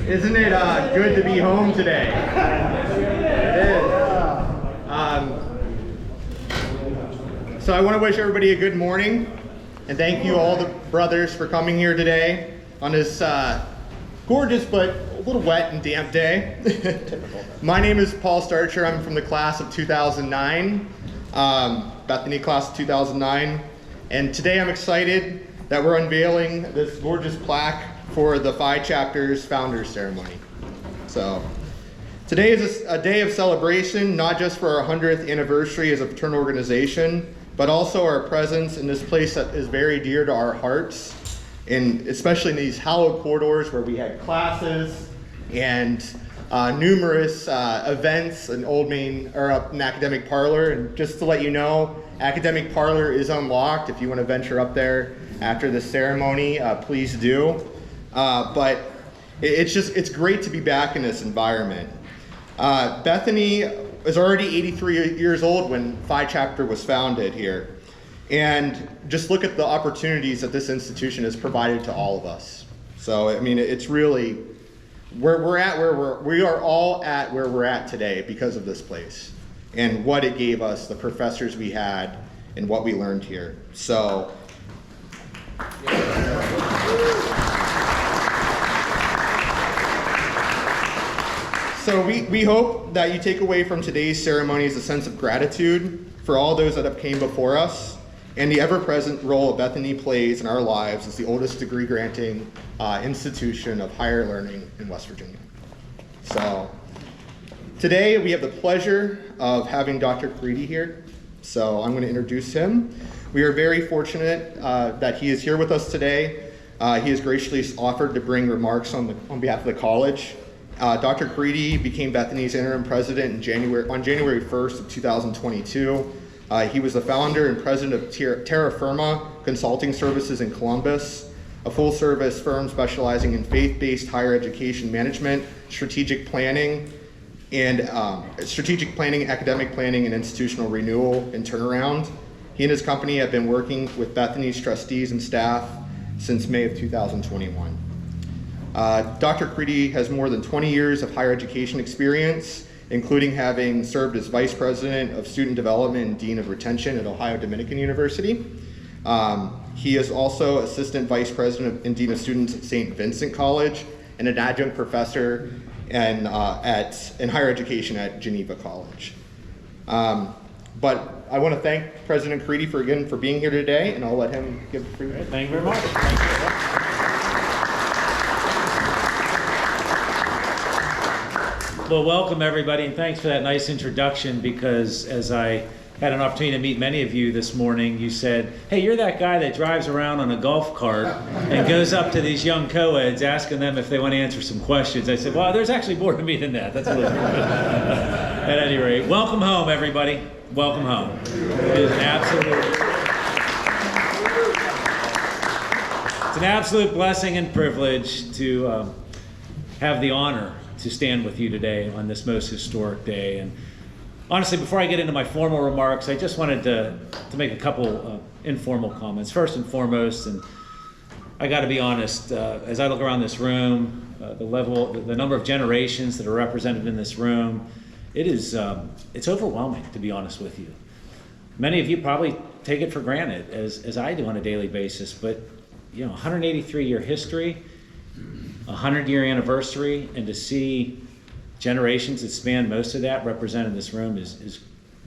Isn't it good to be home today? It is. So I want to wish everybody a good morning, and thank you all the brothers for coming here today on this gorgeous but a little wet and damp day. My name is Paul Starcher. I'm from the class of 2009, Bethany class of 2009, and today I'm excited that we're unveiling this gorgeous plaque for the Phi chapter's founders ceremony. So today is a day of celebration, not just for our 100th anniversary as a fraternal organization, but also our presence in this place that is very dear to our hearts, and especially in these hallowed corridors where we had classes and numerous events in Old Main, or up in Academic Parlor. And just to let you know, Academic Parlor is unlocked. If you want to venture up there after the ceremony, please do. But it's great to be back in this environment. Bethany is already 83 years old when Phi Chapter was founded here. And just look at the opportunities that this institution has provided to all of us. So, I mean, it's really, we are all at where we're at today because of this place and what it gave us, the professors we had, and what we learned here. So, So we hope that you take away from today's ceremonies a sense of gratitude for all those that have came before us and the ever-present role Bethany plays in our lives as the oldest degree-granting institution of higher learning in West Virginia. So today we have the pleasure of having Dr. Creedy here. So I'm going to introduce him. We are very fortunate that he is here with us today. He has graciously offered to bring remarks on behalf of the college. Dr. Creedy became Bethany's interim president on January 1st of 2022. He was the founder and president of Terra Firma Consulting Services in Columbus, a full-service firm specializing in faith-based higher education management, strategic planning, academic planning, and institutional renewal and turnaround. He and his company have been working with Bethany's trustees and staff since May of 2021. Dr. Creedy has more than 20 years of higher education experience, including having served as Vice President of Student Development and Dean of Retention at Ohio Dominican University. He is also Assistant Vice President and Dean of Students at St. Vincent College and an adjunct professor in higher education at Geneva College. But I want to thank President Creedy for being here today, and I'll let him give the free. Thank you very much. Thank you. Well, welcome everybody, and thanks for that nice introduction, because as I had an opportunity to meet many of you this morning, you said, hey, you're that guy that drives around on a golf cart and goes up to these young co-eds asking them if they want to answer some questions. I said, well, there's actually more to me than that. That's a little bit. At any rate, welcome home, everybody. Welcome home. It is it's an absolute blessing and privilege to have the honor to stand with you today on this most historic day. And honestly, before I get into my formal remarks, I just wanted to make a couple informal comments. First and foremost, and I got to be honest, as I look around this room, the number of generations that are represented in this room, it's overwhelming, to be honest with you. Many of you probably take it for granted, as I do on a daily basis, but 183-year history, 100-year anniversary, and to see generations that span most of that represented in this room is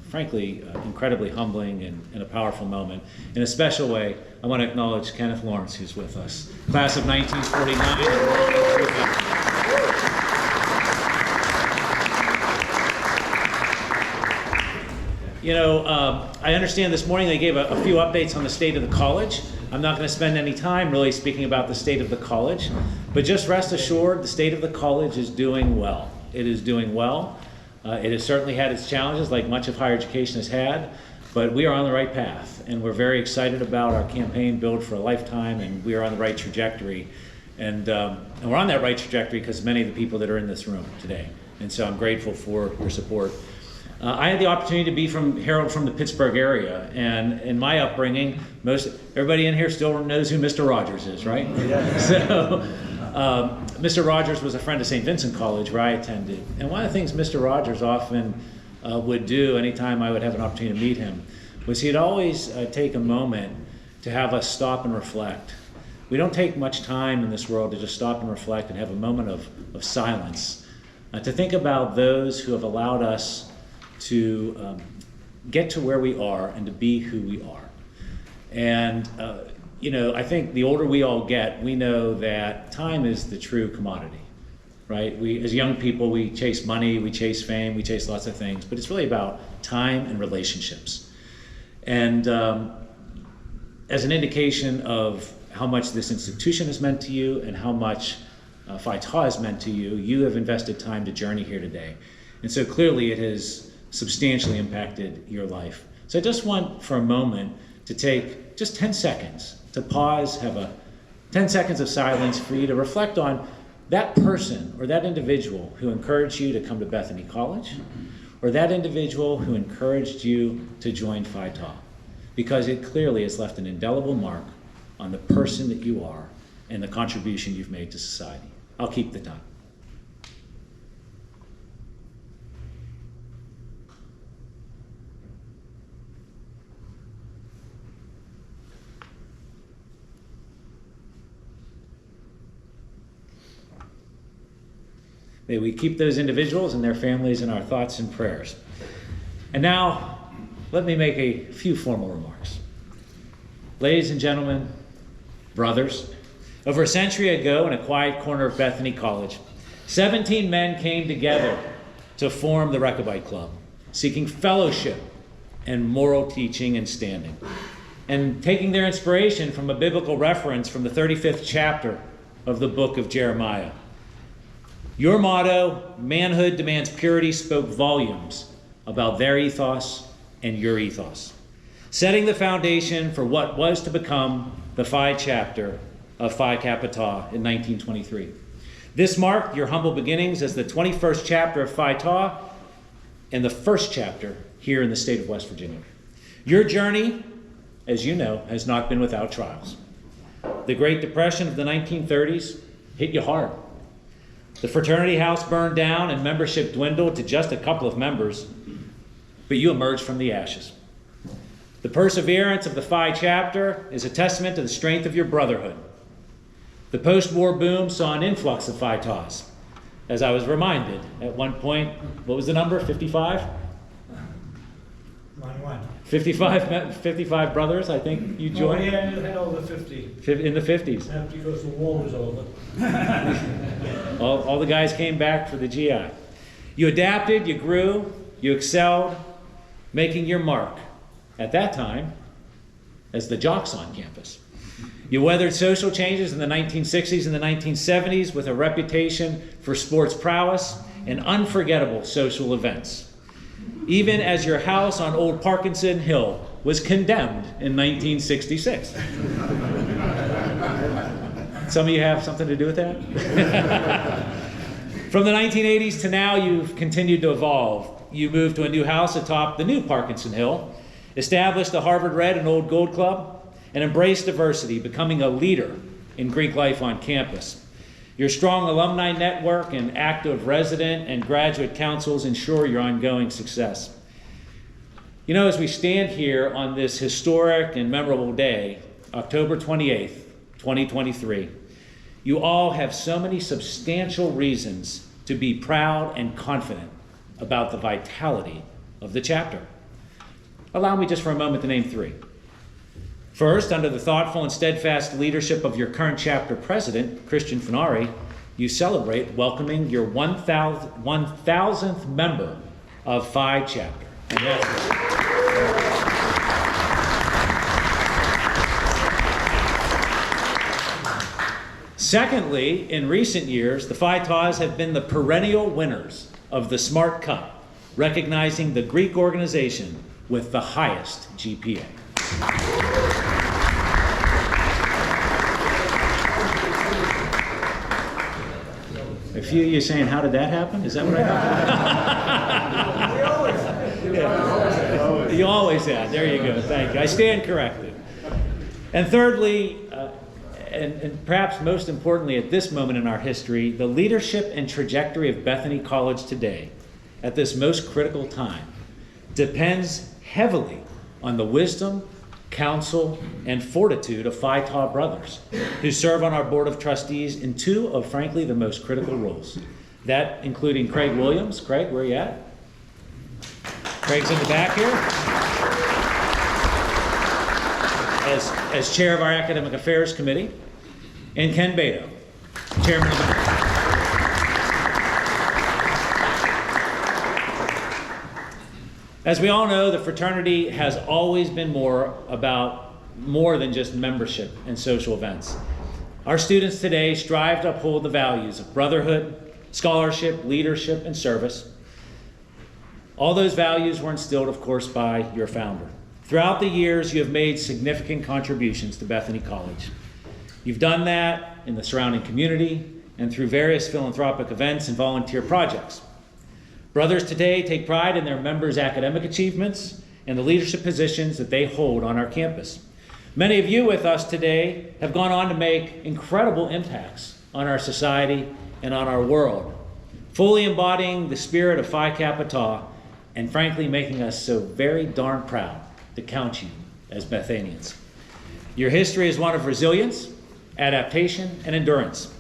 frankly incredibly humbling and a powerful moment. In a special way, I want to acknowledge Kenneth Lawrence, who's with us, class of 1949. I understand this morning they gave a few updates on the state of the college. I'm not going to spend any time really speaking about the state of the college, but just rest assured the state of the college is doing well. It is doing well. It has certainly had its challenges, like much of higher education has had, but we are on the right path, and we're very excited about our campaign, Build for a Lifetime, and we are on the right trajectory. And we're on that right trajectory because many of the people that are in this room today, and so I'm grateful for your support. I had the opportunity to be herald from the Pittsburgh area, and in my upbringing, everybody in here still knows who Mr. Rogers is, right? Yeah. So Mr. Rogers was a friend of St. Vincent College where I attended. And one of the things Mr. Rogers often would do anytime I would have an opportunity to meet him was he'd always take a moment to have us stop and reflect. We don't take much time in this world to just stop and reflect and have a moment of silence, to think about those who have allowed us to get to where we are and to be who we are. And I think the older we all get, we know that time is the true commodity, right? We, as young people, we chase money, we chase fame, we chase lots of things, but it's really about time and relationships. And as an indication of how much this institution has meant to you and how much Phi Tau has meant to you, you have invested time to journey here today. And so clearly it has substantially impacted your life. So I just want for a moment to take just 10 seconds to pause, have a 10 seconds of silence for you to reflect on that person or that individual who encouraged you to come to Bethany College, or that individual who encouraged you to join Phi Tau, because it clearly has left an indelible mark on the person that you are and the contribution you've made to society. I'll keep the time. May we keep those individuals and their families in our thoughts and prayers. And now, let me make a few formal remarks. Ladies and gentlemen, brothers, over a century ago in a quiet corner of Bethany College, 17 men came together to form the Rechabite Club, seeking fellowship and moral teaching and standing, and taking their inspiration from a biblical reference from the 35th chapter of the book of Jeremiah. Your motto, manhood demands purity, spoke volumes about their ethos and your ethos, setting the foundation for what was to become the Phi chapter of Phi Kappa in 1923. This marked your humble beginnings as the 21st chapter of Phi Tau and the first chapter here in the state of West Virginia. Your journey, as you know, has not been without trials. The Great Depression of the 1930s hit you hard. The fraternity house burned down and membership dwindled to just a couple of members, but you emerged from the ashes. The perseverance of the Phi chapter is a testament to the strength of your brotherhood. The post-war boom saw an influx of Phi Taus. As I was reminded, at one point, what was the number, 55? 91. 55 brothers, I think you joined? Oh, yeah, you had over 50. In the 50s. That's because the war was over. All the guys came back for the GI. You adapted, you grew, you excelled, making your mark, at that time, as the jocks on campus. You weathered social changes in the 1960s and the 1970s with a reputation for sports prowess and unforgettable social events, even as your house on Old Parkinson Hill was condemned in 1966. Some of you have something to do with that? From the 1980s to now, you've continued to evolve. You moved to a new house atop the new Parkinson Hill, established the Harvard Red and Old Gold Club, and embraced diversity, becoming a leader in Greek life on campus. Your strong alumni network and active resident and graduate councils ensure your ongoing success. You know, as we stand here on this historic and memorable day, October 28th, 2023, you all have so many substantial reasons to be proud and confident about the vitality of the chapter. Allow me just for a moment to name three. First, under the thoughtful and steadfast leadership of your current chapter president, Christian Fenari, you celebrate welcoming your 1,000th member of Phi chapter. And secondly, in recent years, the Phi Taus have been the perennial winners of the Smart Cup, recognizing the Greek organization with the highest GPA. A few of you saying, how did that happen? Is that what I heard? You always have. There you go. Thank you. I stand corrected. And thirdly, and perhaps most importantly at this moment in our history, the leadership and trajectory of Bethany College today, at this most critical time, depends heavily on the wisdom, counsel, and fortitude of Phi Tau brothers who serve on our board of trustees in two of, frankly, the most critical roles. That including Craig Williams. Craig, where are you at? Craig's in the back here. As chair of our Academic Affairs Committee, and Ken Beto, chairman of the board. As we all know, the fraternity has always been more than just membership and social events. Our students today strive to uphold the values of brotherhood, scholarship, leadership, and service. All those values were instilled, of course, by your founder. Throughout the years, you have made significant contributions to Bethany College. You've done that in the surrounding community and through various philanthropic events and volunteer projects. Brothers today take pride in their members' academic achievements and the leadership positions that they hold on our campus. Many of you with us today have gone on to make incredible impacts on our society and on our world, fully embodying the spirit of Phi Kappa Tau, and frankly making us so very darn proud to count you as Bethanians. Your history is one of resilience, adaptation, and endurance.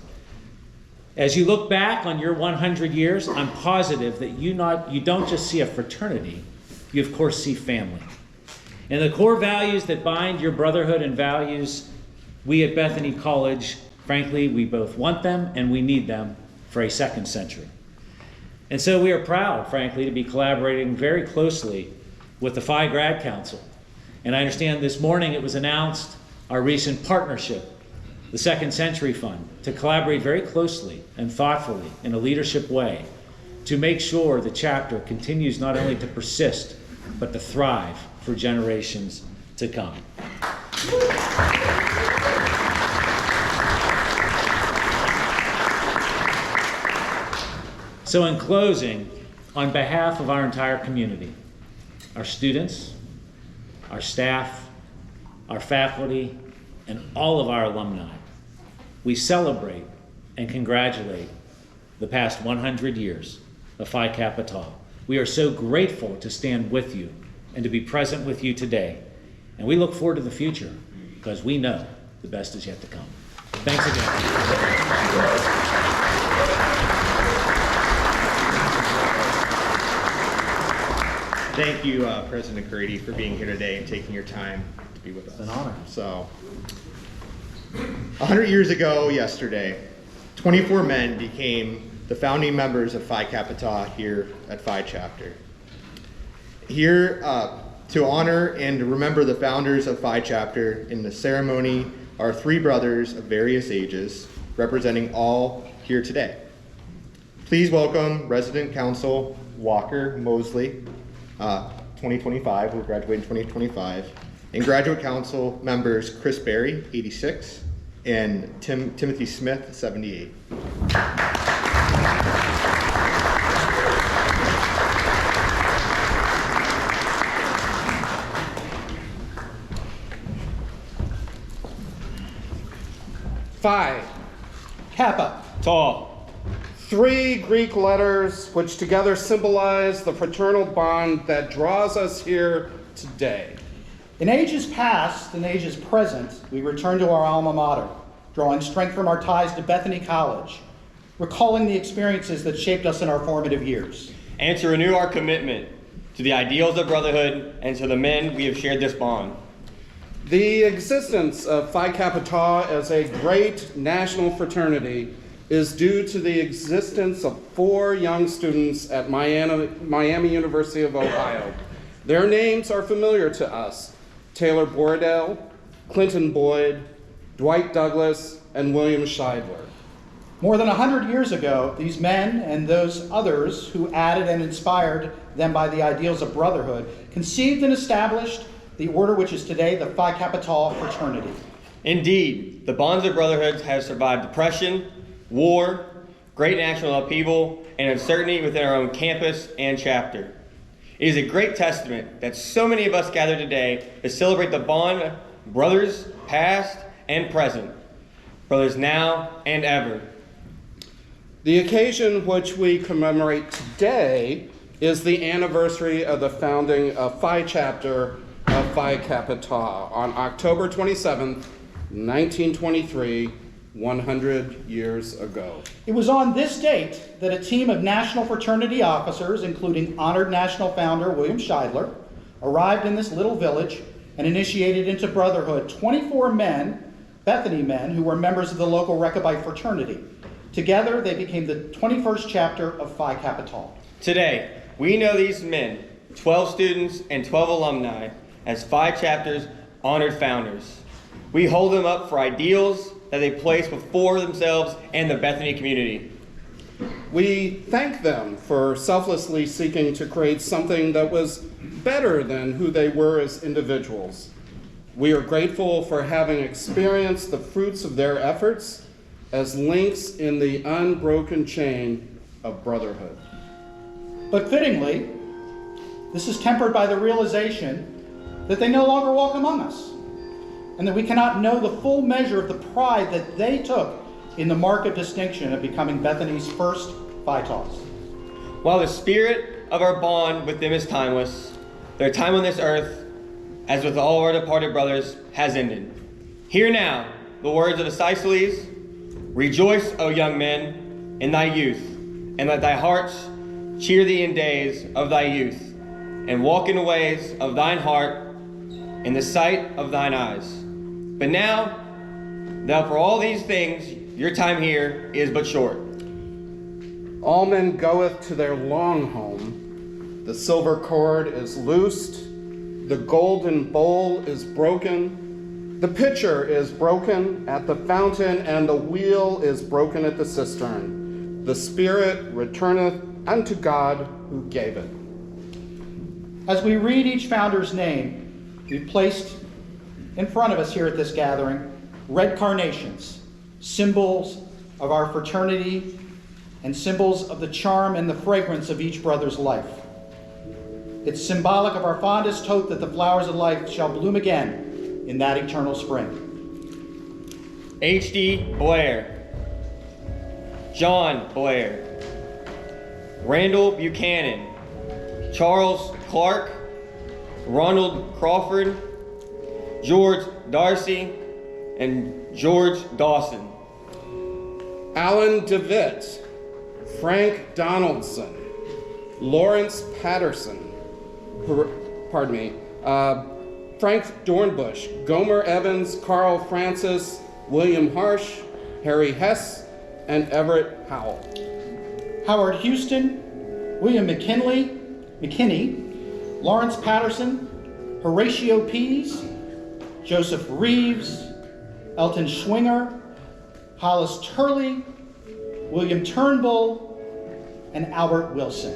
As you look back on your 100 years, I'm positive that you don't just see a fraternity, you of course see family. And the core values that bind your brotherhood and values, we at Bethany College, frankly, we both want them and we need them for a second century. And so we are proud, frankly, to be collaborating very closely with the Phi Grad Council. And I understand this morning it was announced our recent partnership, the Second Century Fund, to collaborate very closely and thoughtfully in a leadership way to make sure the chapter continues not only to persist, but to thrive for generations to come. So in closing, on behalf of our entire community, our students, our staff, our faculty, and all of our alumni, we celebrate and congratulate the past 100 years of Phi Kappa Tau. We are so grateful to stand with you and to be present with you today. And we look forward to the future because we know the best is yet to come. Thanks again. Thank you, President Grady, for being here today and taking your time to be with us. It's an honor. So, 100 years ago yesterday, 24 men became the founding members of Phi Kappa Tau here at Phi Chapter. Here to honor and to remember the founders of Phi Chapter in the ceremony are three brothers of various ages, representing all here today. Please welcome Resident Counsel Walker Mosley, 2025, will graduate in 2025, and Graduate Council members Chris Berry, 86, and Timothy Smith, 78. Phi Kappa Tau. Three Greek letters which together symbolize the fraternal bond that draws us here today. In ages past and ages present, we return to our alma mater, drawing strength from our ties to Bethany College, recalling the experiences that shaped us in our formative years. And to renew our commitment to the ideals of brotherhood and to the men we have shared this bond. The existence of Phi Kappa Tau as a great national fraternity is due to the existence of four young students at Miami University of Ohio. Their names are familiar to us: Taylor Bordell, Clinton Boyd, Dwight Douglas, and William Scheidler. More than 100 years ago, these men and those others who added and inspired them by the ideals of brotherhood conceived and established the order which is today the Phi Kappa Tau fraternity. Indeed, the bonds of brotherhood have survived depression, war, great national upheaval, and uncertainty within our own campus and chapter. It is a great testament that so many of us gather today to celebrate the bond of brothers past and present. brothers now and ever. The occasion which we commemorate today is the anniversary of the founding of Phi Chapter of Phi Kappa Tau on October 27th, 1923, 100 years ago. It was on this date that a team of national fraternity officers, including honored national founder William Scheidler, arrived in this little village and initiated into brotherhood 24 men, Bethany men, who were members of the local Rechabite fraternity. Together, they became the 21st chapter of Phi Kappa Tau. Today, we know these men, 12 students and 12 alumni, as Phi Chapter's honored founders. We hold them up for ideals that they place before themselves and the Bethany community. We thank them for selflessly seeking to create something that was better than who they were as individuals. We are grateful for having experienced the fruits of their efforts as links in the unbroken chain of brotherhood. But fittingly, this is tempered by the realization that they no longer walk among us, and that we cannot know the full measure of the pride that they took in the mark of distinction of becoming Bethany's first Phi Taus. While the spirit of our bond with them is timeless, their time on this earth, as with all our departed brothers, has ended. Hear now the words of Aeschylus: "Rejoice, O young men, in thy youth, and let thy hearts cheer thee in days of thy youth, and walk in the ways of thine heart, in the sight of thine eyes. But now, that for all these things your time here is but short. All men goeth to their long home. The silver cord is loosed. The golden bowl is broken. The pitcher is broken at the fountain, and the wheel is broken at the cistern. The spirit returneth unto God who gave it." As we read each founder's name, we've placed in front of us here at this gathering red carnations, symbols of our fraternity and symbols of the charm and the fragrance of each brother's life. It's symbolic of our fondest hope that the flowers of life shall bloom again in that eternal spring. H.D. Blair, John Blair, Randall Buchanan, Charles Clark, Ronald Crawford, George Darcy, and George Dawson. Alan DeWitt, Frank Donaldson, Lawrence Patterson, Frank Dornbush, Gomer Evans, Carl Francis, William Harsh, Harry Hess, and Everett Howell. Howard Houston, William McKinney, Lawrence Patterson, Horatio Pease, Joseph Reeves, Elton Schwinger, Hollis Turley, William Turnbull, and Albert Wilson.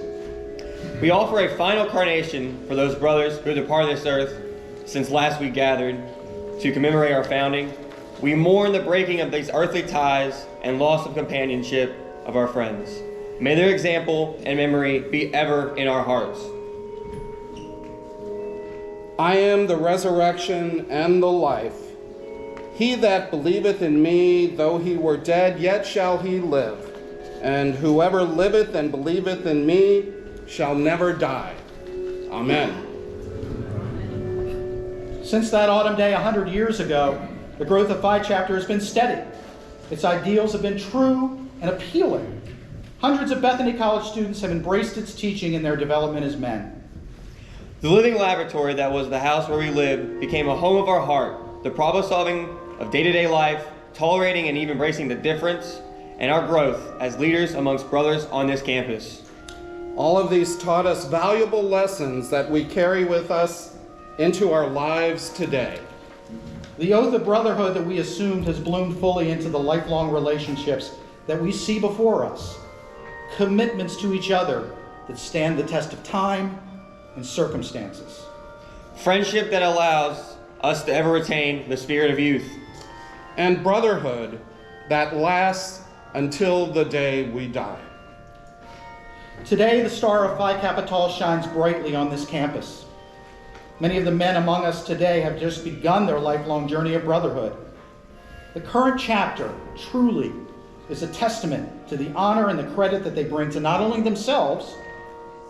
We offer a final carnation for those brothers who have departed this earth since last we gathered to commemorate our founding. We mourn the breaking of these earthly ties and loss of companionship of our friends. May their example and memory be ever in our hearts. I am the resurrection and the life. He that believeth in me, though he were dead, yet shall he live. And whoever liveth and believeth in me shall never die. Amen. Since that autumn day 100 years ago, the growth of Phi Chapter has been steady. Its ideals have been true and appealing. Hundreds of Bethany College students have embraced its teaching in their development as men. The living laboratory that was the house where we lived became a home of our heart, the problem-solving of day-to-day life, tolerating and even embracing the difference, and our growth as leaders amongst brothers on this campus. All of these taught us valuable lessons that we carry with us into our lives today. The oath of brotherhood that we assumed has bloomed fully into the lifelong relationships that we see before us. Commitments to each other that stand the test of time and circumstances. Friendship that allows us to ever retain the spirit of youth. And brotherhood that lasts until the day we die. Today, the star of Phi Kappa Tau shines brightly on this campus. Many of the men among us today have just begun their lifelong journey of brotherhood. The current chapter truly is a testament to the honor and the credit that they bring to not only themselves,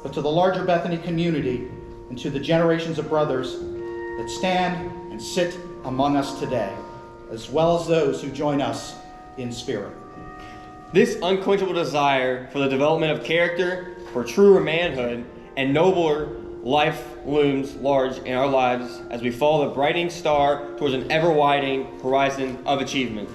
but to the larger Bethany community and to the generations of brothers that stand and sit among us today, as well as those who join us in spirit. This unquenchable desire for the development of character, for truer manhood, and nobler life looms large in our lives as we follow the brightening star towards an ever-widening horizon of achievement.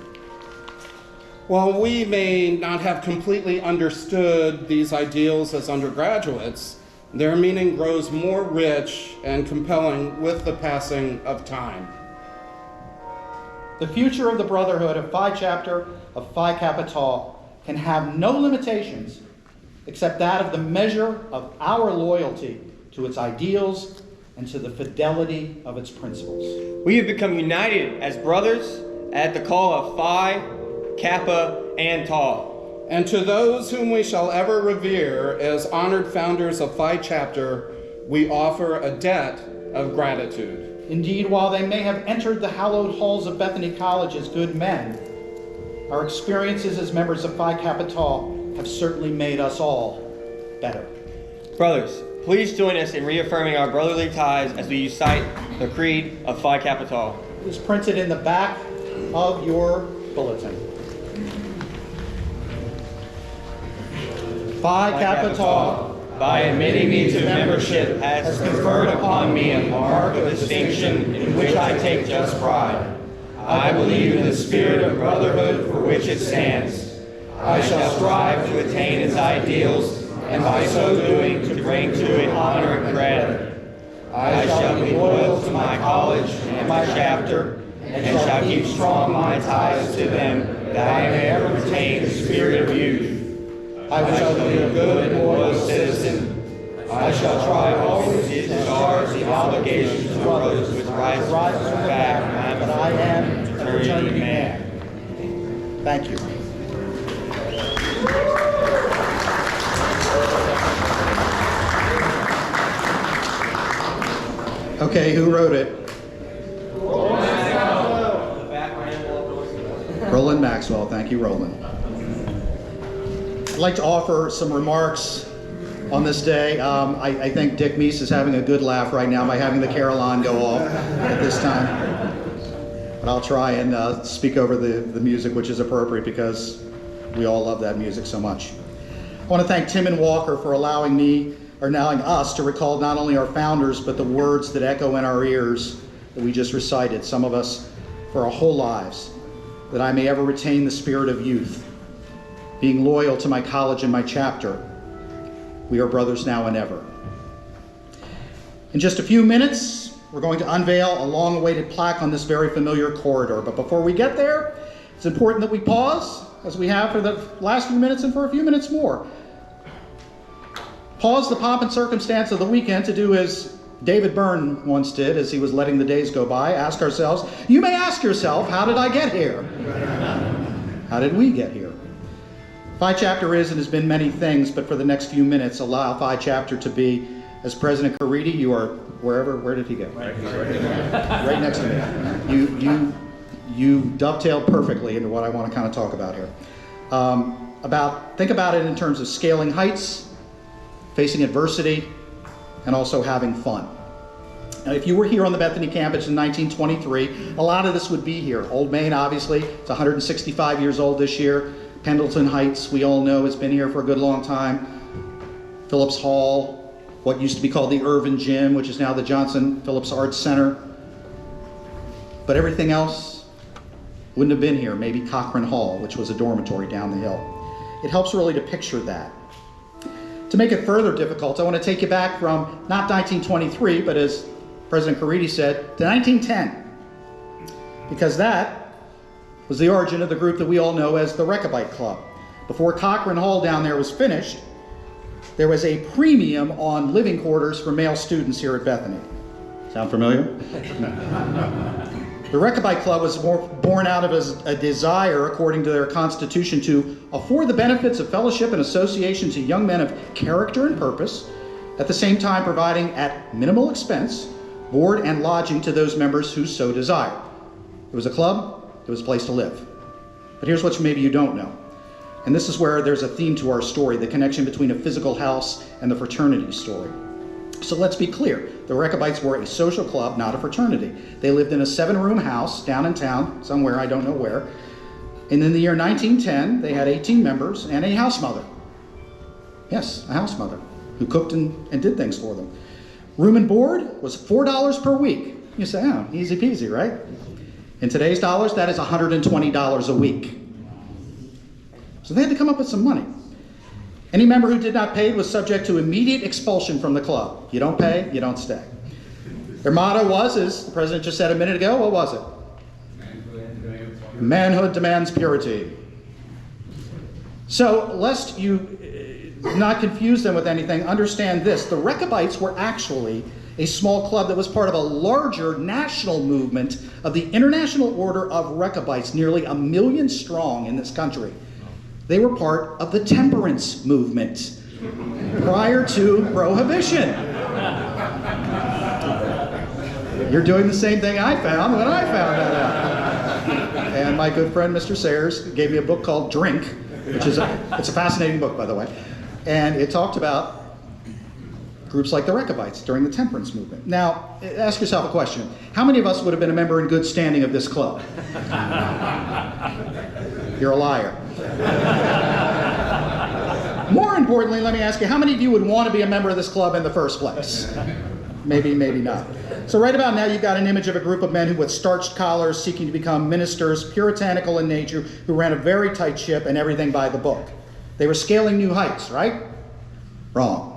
While we may not have completely understood these ideals as undergraduates, their meaning grows more rich and compelling with the passing of time. The future of the Brotherhood of Phi Chapter of Phi Kappa Tau can have no limitations except that of the measure of our loyalty to its ideals and to the fidelity of its principles. We have become united as brothers at the call of Phi, Kappa, and Tau. And to those whom we shall ever revere as honored founders of Phi Chapter, we offer a debt of gratitude. Indeed, while they may have entered the hallowed halls of Bethany College as good men, our experiences as members of Phi Kappa Tau have certainly made us all better. Brothers, please join us in reaffirming our brotherly ties as we recite the creed of Phi Kappa Tau. It is printed in the back of your bulletin. Phi Kappa Tau, by admitting me to membership, has conferred upon me a mark of distinction in which I take just pride. I believe in the spirit of brotherhood for which it stands. I shall strive to attain its ideals, and by so doing to bring to it honor and credit. I shall be loyal to my college and my chapter, and shall keep strong my ties to them, that I may ever retain the spirit of youth. I shall be a good and loyal citizen. I shall try always to discharge the obligations to others which rise from the fact that I am an eternity man. Thank you. Okay, who wrote it? Roland Maxwell. Thank you, Roland. I'd like to offer some remarks on this day. I think Dick Meese is having a good laugh right now by having the carillon go off at this time. But I'll try and speak over the music, which is appropriate because we all love that music so much. I want to thank Tim and Walker for allowing us to recall not only our founders, but the words that echo in our ears that we just recited, some of us for our whole lives, that I may ever retain the spirit of youth, being loyal to my college and my chapter. We are brothers now and ever. In just a few minutes, we're going to unveil a long-awaited plaque on this very familiar corridor. But before we get there, it's important that we pause, as we have for the last few minutes and for a few minutes more. Pause the pomp and circumstance of the weekend to do as David Byrne once did as he was letting the days go by. Ask ourselves, you may ask yourself, how did I get here? How did we get here? Phi Chapter is and has been many things, but for the next few minutes, allow Phi Chapter to be, as President Caridi, you are where did he go? Right next to me. You dovetail perfectly into what I want to kind of talk about here. Think about it in terms of scaling heights, facing adversity, and also having fun. Now, if you were here on the Bethany campus in 1923, a lot of this would be here. Old Main, obviously, it's 165 years old this year. Pendleton Heights, we all know, has been here for a good long time. Phillips Hall, what used to be called the Irvin Gym, which is now the Johnson Phillips Arts Center. But everything else wouldn't have been here. Maybe Cochran Hall, which was a dormitory down the hill. It helps really to picture that. To make it further difficult, I want to take you back from not 1923, but as President Caridi said, to 1910. Because that was the origin of the group that we all know as the Rechabite Club. Before Cochran Hall down there was finished, there was a premium on living quarters for male students here at Bethany. Sound familiar? The Rechabite Club was born out of a desire, according to their constitution, to afford the benefits of fellowship and association to young men of character and purpose, at the same time providing at minimal expense board and lodging to those members who so desire. It was a club It was a place to live. But here's what maybe you don't know. And this is where there's a theme to our story, the connection between a physical house and the fraternity story. So let's be clear. The Rechabites were a social club, not a fraternity. They lived in a 7-room house down in town, somewhere, I don't know where. And in the year 1910, they had 18 members and a house mother. Yes, a house mother who cooked and did things for them. Room and board was $4 per week. You say, oh, easy peasy, right? In today's dollars, that is $120 a week. So they had to come up with some money. Any member who did not pay was subject to immediate expulsion from the club. You don't pay, you don't stay. Their motto was, as the president just said a minute ago, what was it? Manhood demands purity. So, lest you not confuse them with anything, understand this. The Rechabites were actually a small club that was part of a larger national movement of the International Order of Rechabites, nearly 1 million strong in this country. They were part of the temperance movement prior to prohibition. You're doing the same thing I found when I found that out. And my good friend Mr. Sayers gave me a book called Drink, which is it's a fascinating book, by the way. And it talked about groups like the Rechabites during the temperance movement. Now, ask yourself a question. How many of us would have been a member in good standing of this club? You're a liar. More importantly, let me ask you, how many of you would want to be a member of this club in the first place? Maybe, maybe not. So right about now, you've got an image of a group of men who with starched collars seeking to become ministers, puritanical in nature, who ran a very tight ship and everything by the book. They were scaling new heights, right? Wrong.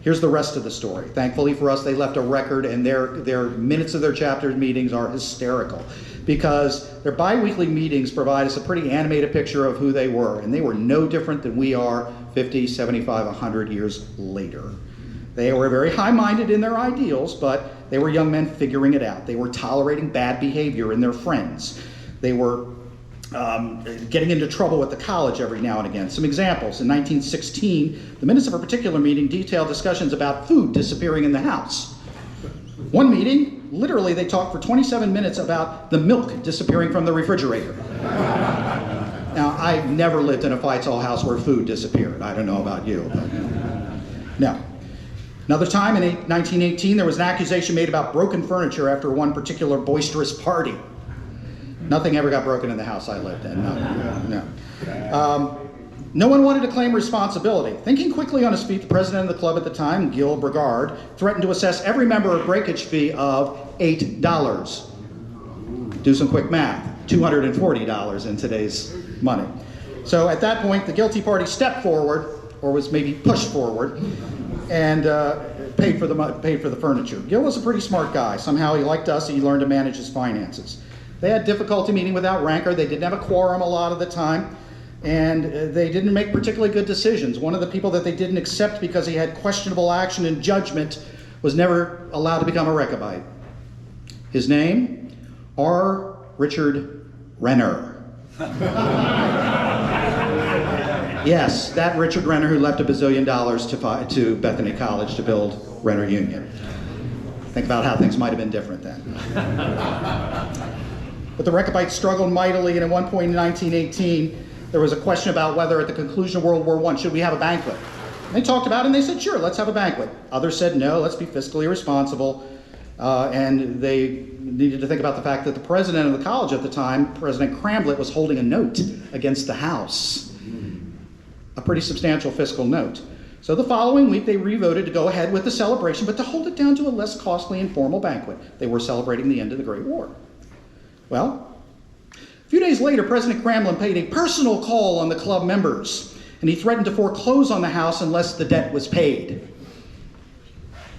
Here's the rest of the story. Thankfully for us, they left a record, and their minutes of their chapter meetings are hysterical because their bi-weekly meetings provide us a pretty animated picture of who they were, and they were no different than we are 50, 75, 100 years later. They were very high-minded in their ideals, but they were young men figuring it out. They were tolerating bad behavior in their friends. They were getting into trouble with the college every now and again. Some examples. In 1916, the minutes of a particular meeting detailed discussions about food disappearing in the house. One meeting, literally they talked for 27 minutes about the milk disappearing from the refrigerator. Now, I've never lived in a Phi Kappa house where food disappeared. I don't know about you. But no. Another time in 1918, there was an accusation made about broken furniture after one particular boisterous party. Nothing ever got broken in the house I lived in. No. No one wanted to claim responsibility. Thinking quickly on his feet, the president of the club at the time, Gil Brigard, threatened to assess every member a breakage fee of $8. Do some quick math. $240 in today's money. So at that point, the guilty party stepped forward, or was maybe pushed forward, and paid for the furniture. Gil was a pretty smart guy. Somehow he liked us, and he learned to manage his finances. They had difficulty meeting without rancor. They didn't have a quorum a lot of the time, and they didn't make particularly good decisions. One of the people that they didn't accept because he had questionable action and judgment was never allowed to become a Rechabite. His name? R. Richard Renner. Yes, that Richard Renner who left $1 bazillion to Bethany College to build Renner Union. Think about how things might have been different then. But the Rechabites struggled mightily, and at one point in 1918, there was a question about whether at the conclusion of World War I, should we have a banquet? They talked about it, and they said, sure, let's have a banquet. Others said, no, let's be fiscally responsible. And they needed to think about the fact that the president of the college at the time, President Cramblett, was holding a note against the house. A pretty substantial fiscal note. So the following week, they re-voted to go ahead with the celebration, but to hold it down to a less costly and formal banquet. They were celebrating the end of the Great War. Well, a few days later, President Cramblett paid a personal call on the club members, and he threatened to foreclose on the house unless the debt was paid.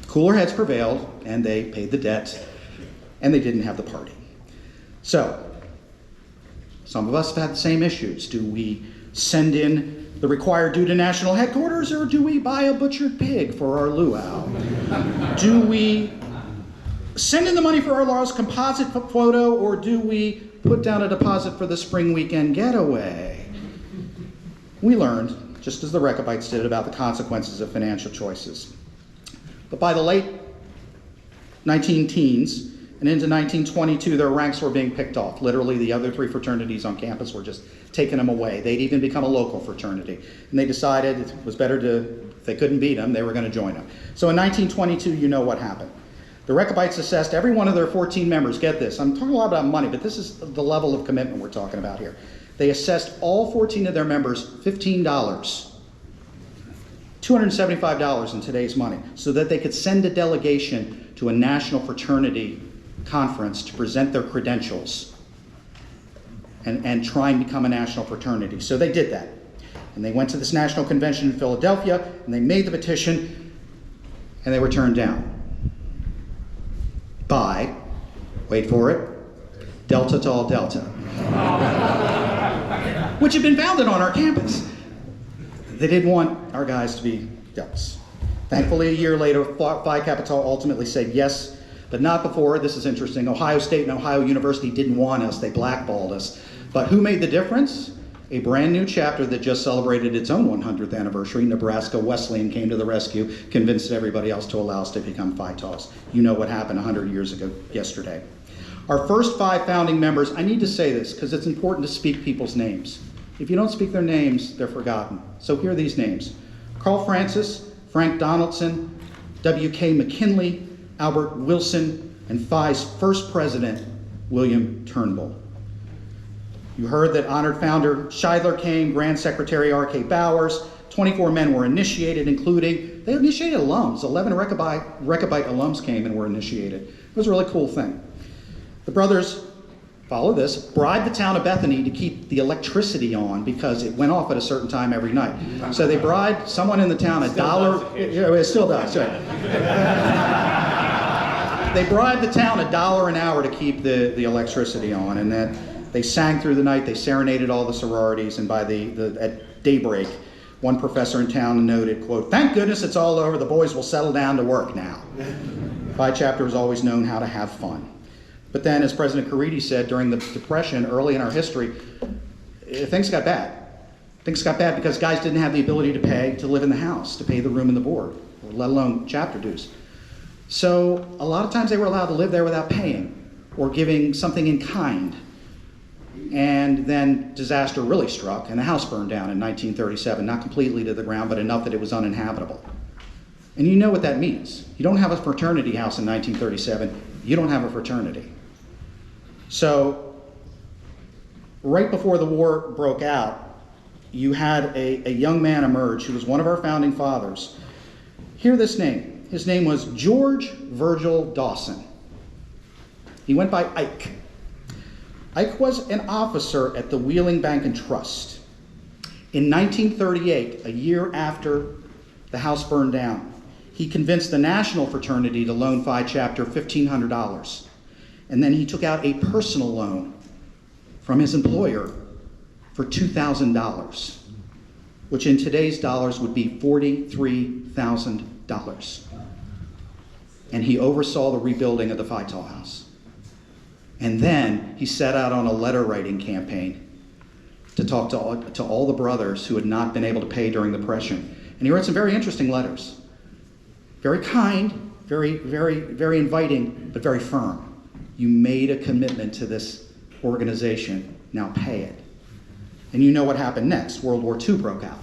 Cooler heads prevailed, and they paid the debt, and they didn't have the party. So, some of us have had the same issues. Do we send in the required due to national headquarters, or do we buy a butchered pig for our luau? Do we send in the money for our last composite photo, or do we put down a deposit for the spring weekend getaway? We learned, just as the Rechabites did, about the consequences of financial choices. But by the late 19-teens, And into 1922, their ranks were being picked off. Literally, the other three fraternities on campus were just taking them away. They'd even become a local fraternity. And they decided it was better to, if they couldn't beat them, they were going to join them. So in 1922, you know what happened. The Rechabites assessed every one of their 14 members. Get this, I'm talking a lot about money, but this is the level of commitment we're talking about here. They assessed all 14 of their members $15, $275 in today's money, so that they could send a delegation to a national fraternity conference to present their credentials and try and become a national fraternity. So they did that. And they went to this national convention in Philadelphia, and they made the petition, and they were turned down by, wait for it, Delta Tau Delta, which had been founded on our campus. They didn't want our guys to be Deltas. Thankfully, a year later, Phi Kappa Tau ultimately said yes, but not before. This is interesting. Ohio State and Ohio University didn't want us. They blackballed us. But who made the difference? A brand new chapter that just celebrated its own 100th anniversary. Nebraska Wesleyan came to the rescue, convinced everybody else to allow us to become Phi Taus. You know what happened 100 years ago yesterday. Our first 5 founding members, I need to say this because it's important to speak people's names. If you don't speak their names, they're forgotten. So here are these names. Carl Francis, Frank Donaldson, W.K. McKinley, Albert Wilson, and Phi's first president, William Turnbull. You heard that honored founder Scheidler came, Grand Secretary R.K. Bowers. 24 men were initiated, including, they initiated alums. 11 Rechabite alums came and were initiated. It was a really cool thing. The brothers, follow this, bribed the town of Bethany to keep the electricity on because it went off at a certain time every night. So they bribed someone in the town $1. It still does, right. They bribed the town $1 an hour to keep the electricity on, and then they sang through the night. They serenaded all the sororities, and by at daybreak, one professor in town noted, quote, "Thank goodness it's all over. The boys will settle down to work now." Phi chapter has always known how to have fun. But then, as President Caridi said, during the Depression, early in our history, things got bad. Things got bad because guys didn't have the ability to live in the house, to pay the room and the board, let alone chapter dues. So a lot of times they were allowed to live there without paying or giving something in kind. And then disaster really struck, and the house burned down in 1937, not completely to the ground, but enough that it was uninhabitable. And you know what that means. You don't have a fraternity house in 1937, you don't have a fraternity. So right before the war broke out, you had a young man emerge who was one of our founding fathers. Hear this name. His name was George Virgil Dawson. He went by Ike. Ike was an officer at the Wheeling Bank and Trust. In 1938, a year after the house burned down, he convinced the National Fraternity to loan Phi Chapter $1,500. And then he took out a personal loan from his employer for $2,000, which in today's dollars would be $43,000. And he oversaw the rebuilding of the Phi Tau house. And then he set out on a letter writing campaign to talk to all the brothers who had not been able to pay during the Depression. And he wrote some very interesting letters. Very kind, very, very, very inviting, but very firm. You made a commitment to this organization, now pay it. And you know what happened next. World War II broke out.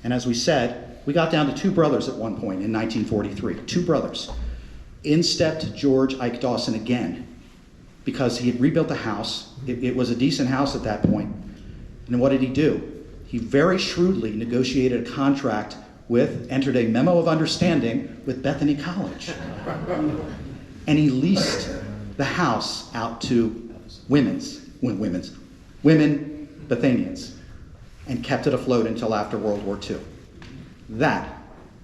And as we said, we got down to 2 brothers at one point in 1943. 2 brothers. In stepped George Ike Dawson again, because he had rebuilt the house. It was a decent house at that point. And what did he do? He very shrewdly negotiated a contract entered a memo of understanding with Bethany College. And he leased the house out to women Bethanians, and kept it afloat until after World War II. That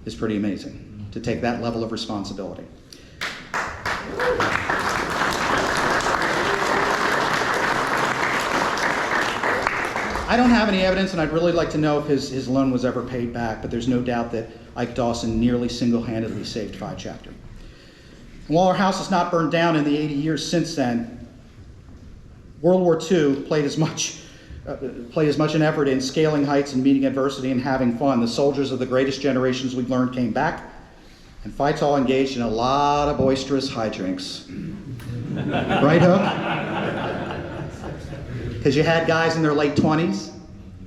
is pretty amazing, to take that level of responsibility. I don't have any evidence, and I'd really like to know if his loan was ever paid back, but there's no doubt that Ike Dawson nearly single-handedly saved Phi Chapter. And while our house has not burned down in the 80 years since then, World War II played as much an effort in scaling heights and meeting adversity and having fun. The soldiers of the greatest generations we've learned came back, and Phi Tau engaged in a lot of boisterous hijinks. Right, Hook? Because you had guys in their late 20s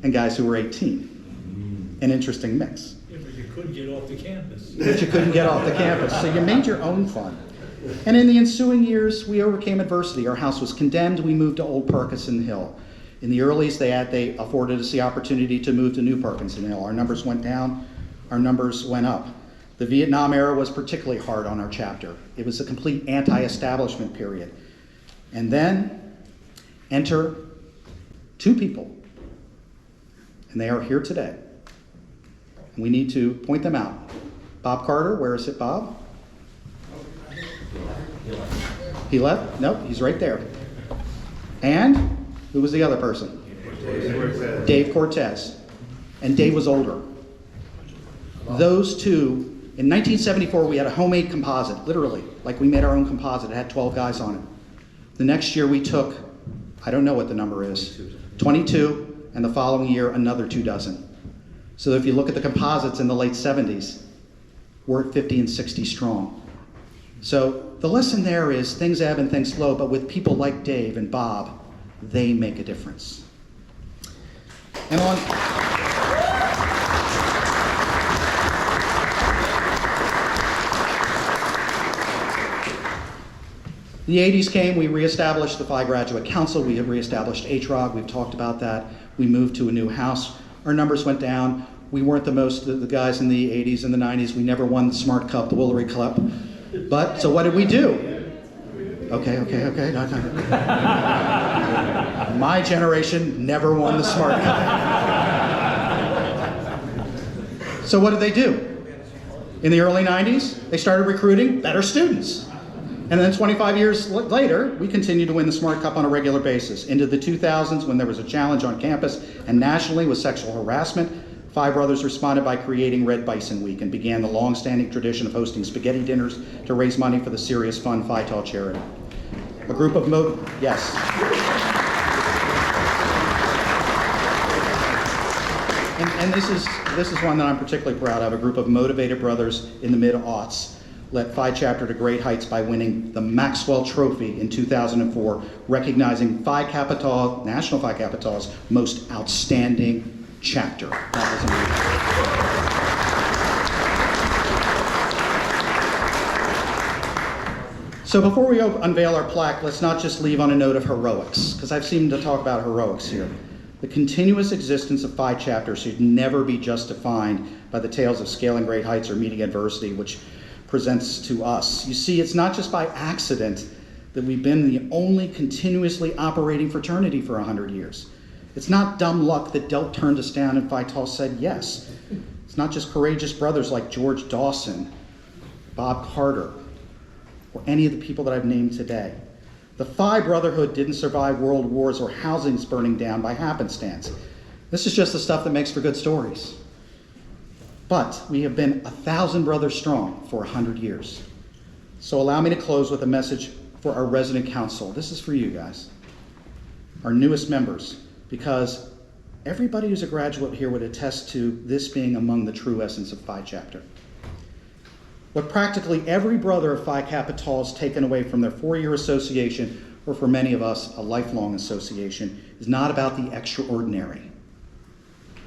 and guys who were 18. An interesting mix. Yeah, but you couldn't get off the campus. But you couldn't get off the campus, so you made your own fun. And in the ensuing years, we overcame adversity. Our house was condemned. We moved to Old Perkison Hill. In the earlies, they afforded us the opportunity to move to New Perkison Hill. Our numbers went down. Our numbers went up. The Vietnam era was particularly hard on our chapter. It was a complete anti-establishment period. And then enter two people. And they are here today. And we need to point them out. Bob Carter, where is it, Bob? He left? Nope, he's right there. And who was the other person? Dave Cortez. And Dave was older. Those two, in 1974, we had a homemade composite, literally, like we made our own composite. It had 12 guys on it. The next year we took, I don't know what the number is, 22, and the following year another 24. So if you look at the composites in the late 70s, we're at 50 and 60 strong. So the lesson there is things ebb and things flow, but with people like Dave and Bob, they make a difference. And on the 80s came, we reestablished the Phi Graduate Council, we have reestablished HROG, we've talked about that. We moved to a new house. Our numbers went down. We weren't the guys in the 80s and the 90s. We never won the Smart Cup, the Woolery Cup. But, so what did we do? Okay. No. My generation never won the Smart Cup. So what did they do? In the early 90s, they started recruiting better students. And then 25 years later, we continued to win the Smart Cup on a regular basis. Into the 2000s, when there was a challenge on campus and nationally with sexual harassment, Phi Brothers responded by creating Red Bison Week and began the long-standing tradition of hosting spaghetti dinners to raise money for the Serious Fun Phi Tau charity. A group of yes. And this is one that I'm particularly proud of. A group of motivated brothers in the mid-aughts led Phi Chapter to great heights by winning the Maxwell Trophy in 2004, recognizing Phi Kappa Tau, National Phi Kappa Tau's most outstanding chapter. That was amazing. So before we unveil our plaque, let's not just leave on a note of heroics, because I've seemed to talk about heroics here. The continuous existence of Phi Chapter should never be just defined by the tales of scaling great heights or meeting adversity, which presents to us. You see, it's not just by accident that we've been the only continuously operating fraternity for 100 years. It's not dumb luck that Delp turned us down and Phi Tau said yes. It's not just courageous brothers like George Dawson, Bob Carter, or any of the people that I've named today. The Phi Brotherhood didn't survive world wars or housings burning down by happenstance. This is just the stuff that makes for good stories. But we have been 1,000 brothers strong for 100 years. So allow me to close with a message for our resident council. This is for you guys, our newest members, because everybody who's a graduate here would attest to this being among the true essence of Phi Chapter. What practically every brother of Phi Kappa Tau has taken away from their 4-year association, or for many of us, a lifelong association, is not about the extraordinary.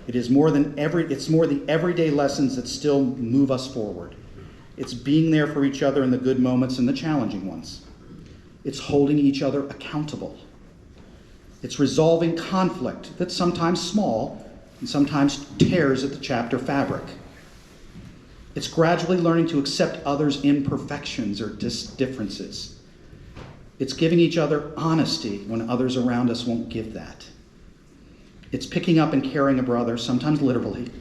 It's more the everyday lessons that still move us forward. It's being there for each other in the good moments and the challenging ones. It's holding each other accountable. It's resolving conflict that's sometimes small and sometimes tears at the chapter fabric. It's gradually learning to accept others' imperfections or differences. It's giving each other honesty when others around us won't give that. It's picking up and carrying a brother, sometimes literally,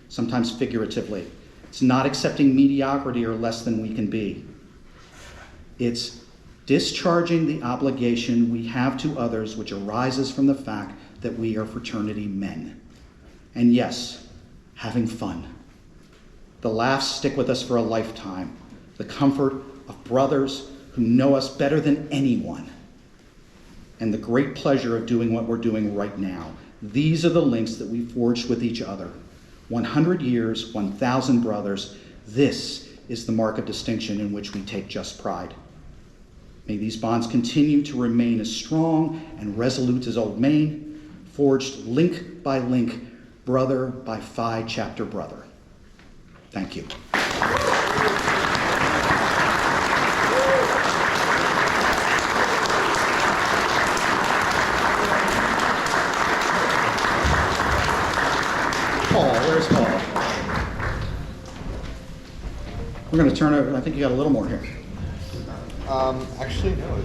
sometimes figuratively. It's not accepting mediocrity or less than we can be. It's discharging the obligation we have to others, which arises from the fact that we are fraternity men. And yes, having fun. The laughs stick with us for a lifetime. The comfort of brothers who know us better than anyone. And the great pleasure of doing what we're doing right now. These are the links that we forged with each other. 100 years, 1,000 brothers. This is the mark of distinction in which we take just pride. May these bonds continue to remain as strong and resolute as old Maine, forged link by link, brother by Phi chapter brother. Thank you. Paul, where's Paul? We're going to turn over. I think you got a little more here. Actually, no.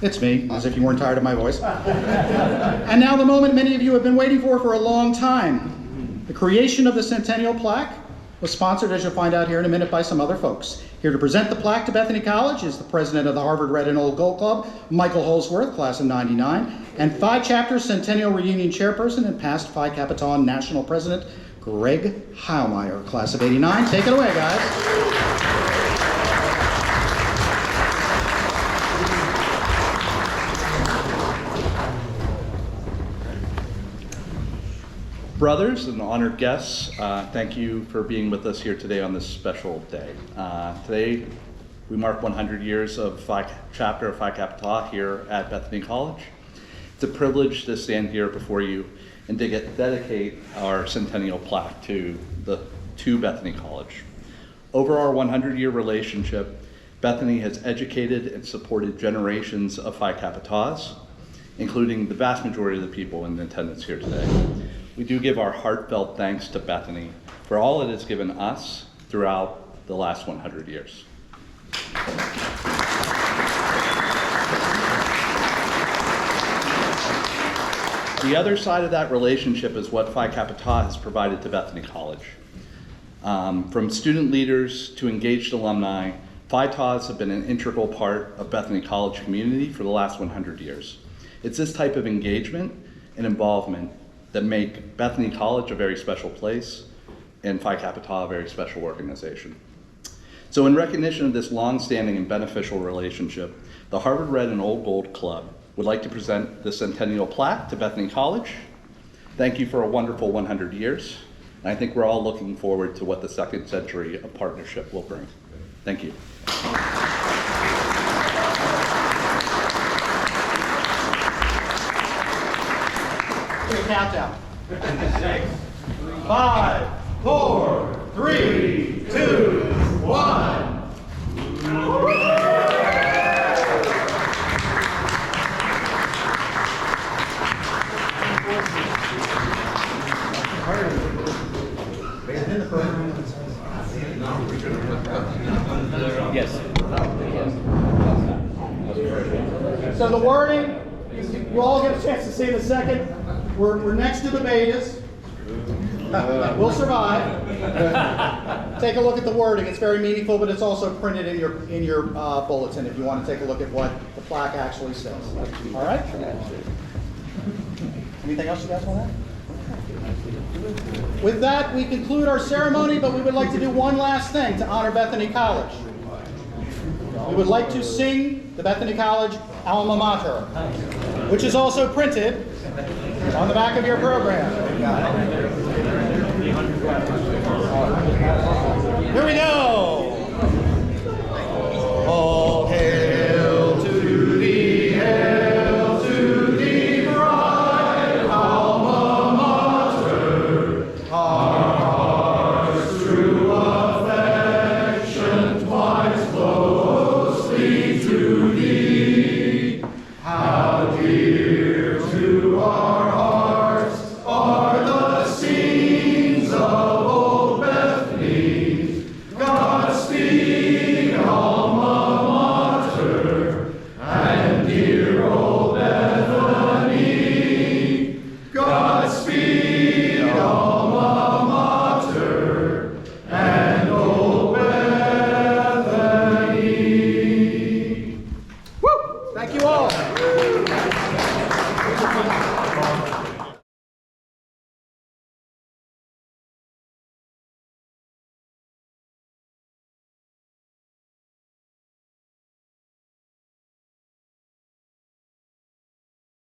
It's me, as if you weren't tired of my voice. And now the moment many of you have been waiting for a long time. The creation of the Centennial Plaque was sponsored, as you'll find out here in a minute, by some other folks. Here to present the plaque to Bethany College is the president of the Harvard Red and Old Gold Club, Michael Holsworth, class of '99, and Phi Chapter Centennial Reunion chairperson and past Phi Kappa Tau national president, Greg Heilmeyer, class of '89. Take it away, guys. Brothers and honored guests, thank you for being with us here today on this special day. Today, we mark 100 years of Phi Chapter of Phi Kappa Tau here at Bethany College. It's a privilege to stand here before you and to dedicate our centennial plaque to Bethany College. Over our 100-year relationship, Bethany has educated and supported generations of Phi Kappa Taus, including the vast majority of the people in attendance here today. We do give our heartfelt thanks to Bethany for all it has given us throughout the last 100 years. The other side of that relationship is what Phi Kappa Tau has provided to Bethany College. From student leaders to engaged alumni, Phi Taus have been an integral part of Bethany College community for the last 100 years. It's this type of engagement and involvement that make Bethany College a very special place and Phi Kappa Tau a very special organization. So in recognition of this long-standing and beneficial relationship, the Harvard Red and Old Gold Club would like to present the Centennial Plaque to Bethany College. Thank you for a wonderful 100 years. And I think we're all looking forward to what the second century of partnership will bring. Thank you. Countdown. 5, 4, 3, 2, 1. Yes. So the wording, you all get a chance to see in a second. We're next to the betas. We'll survive. Take a look at the wording. It's very meaningful, but it's also printed in your bulletin if you want to take a look at what the plaque actually says. All right? Anything else you guys want to add? With that, we conclude our ceremony, but we would like to do one last thing to honor Bethany College. We would like to sing the Bethany College alma mater, which is also printed on the back of your program. Here we go.